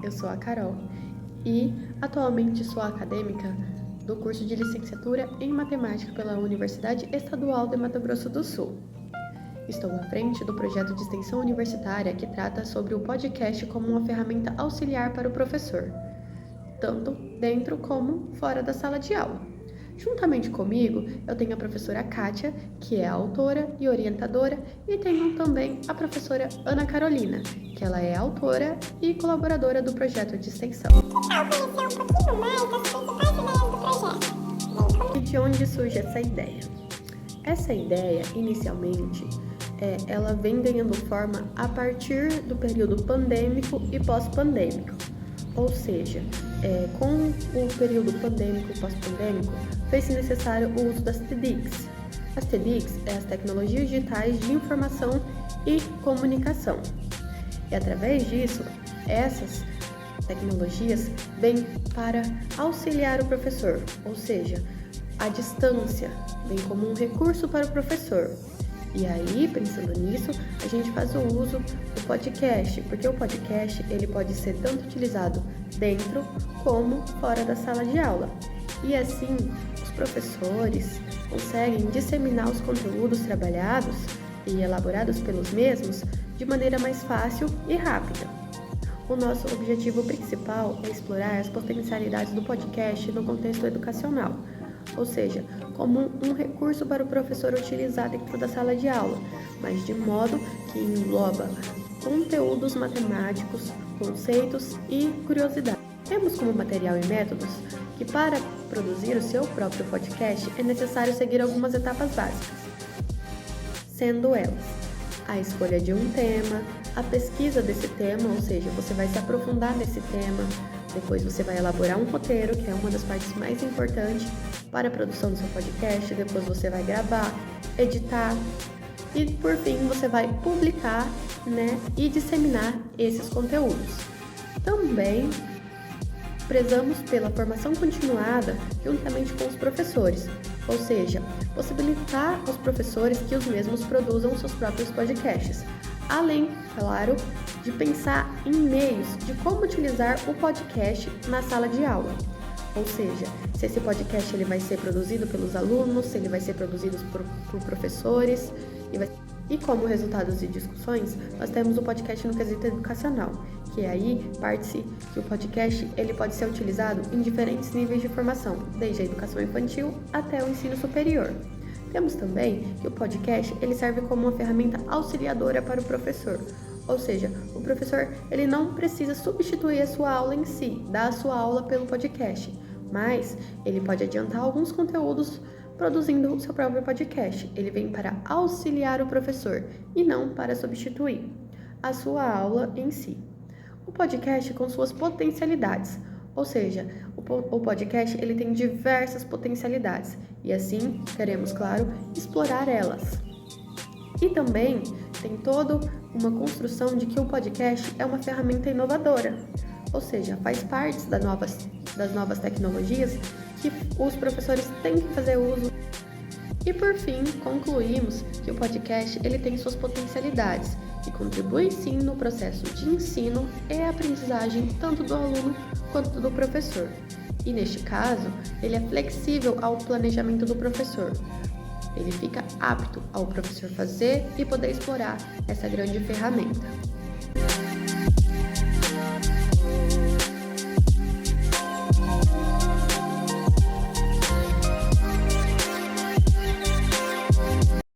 eu sou a Carol e atualmente sou acadêmica do curso de licenciatura em Matemática pela Universidade Estadual de Mato Grosso do Sul. Estou à frente do projeto de extensão universitária que trata sobre o podcast como uma ferramenta auxiliar para o professor, tanto dentro como fora da sala de aula. Juntamente comigo, eu tenho a professora Kátia, que é autora e orientadora, e tenho também a professora Ana Carolina, que ela é autora e colaboradora do projeto de extensão. Que tal conhecer um pouquinho mais das principais ideias do projeto? E de onde surge essa ideia? Essa ideia, inicialmente, ela vem ganhando forma a partir do período pandêmico e pós-pandêmico. Ou seja, com o período pandêmico e pós-pandêmico, fez-se necessário o uso das TEDx. As TEDx são as tecnologias digitais de informação e comunicação. E através disso, essas tecnologias vêm para auxiliar o professor, ou seja, a distância vem como um recurso para o professor. E aí, pensando nisso, a gente faz o uso do podcast, porque o podcast ele pode ser tanto utilizado dentro como fora da sala de aula. E assim, os professores conseguem disseminar os conteúdos trabalhados e elaborados pelos mesmos de maneira mais fácil e rápida. O nosso objetivo principal é explorar as potencialidades do podcast no contexto educacional, ou seja, como um recurso para o professor utilizar dentro da sala de aula, mas de modo que engloba conteúdos matemáticos, conceitos e curiosidades. Temos como material e métodos que para produzir o seu próprio podcast é necessário seguir algumas etapas básicas, sendo elas a escolha de um tema, a pesquisa desse tema, ou seja, você vai se aprofundar nesse tema, depois você vai elaborar um roteiro, que é uma das partes mais importantes para a produção do seu podcast, depois você vai gravar, editar e, por fim, você vai publicar, e disseminar esses conteúdos. Também prezamos pela formação continuada juntamente com os professores, ou seja, possibilitar aos professores que os mesmos produzam seus próprios podcasts, além, claro, de pensar em meios de como utilizar o podcast na sala de aula. Ou seja, se esse podcast ele vai ser produzido pelos alunos, se ele vai ser produzido por professores e como resultados de discussões, nós temos o podcast no quesito educacional, que aí parte-se que o podcast ele pode ser utilizado em diferentes níveis de formação, desde a educação infantil até o ensino superior. Temos também que o podcast ele serve como uma ferramenta auxiliadora para o professor, ou seja, o professor ele não precisa substituir a sua aula em si, dar a sua aula pelo podcast, mas ele pode adiantar alguns conteúdos produzindo o seu próprio podcast. Ele vem para auxiliar o professor e não para substituir a sua aula em si. O podcast com suas potencialidades, ou seja, o podcast ele tem diversas potencialidades e assim queremos, claro, explorar elas. E também tem toda uma construção de que o podcast é uma ferramenta inovadora, ou seja, faz parte das novas tecnologias que os professores têm que fazer uso. E por fim, concluímos que o podcast ele tem suas potencialidades e contribui sim no processo de ensino e aprendizagem tanto do aluno quanto do professor. E neste caso, ele é flexível ao planejamento do professor. Ele fica apto ao professor fazer e poder explorar essa grande ferramenta.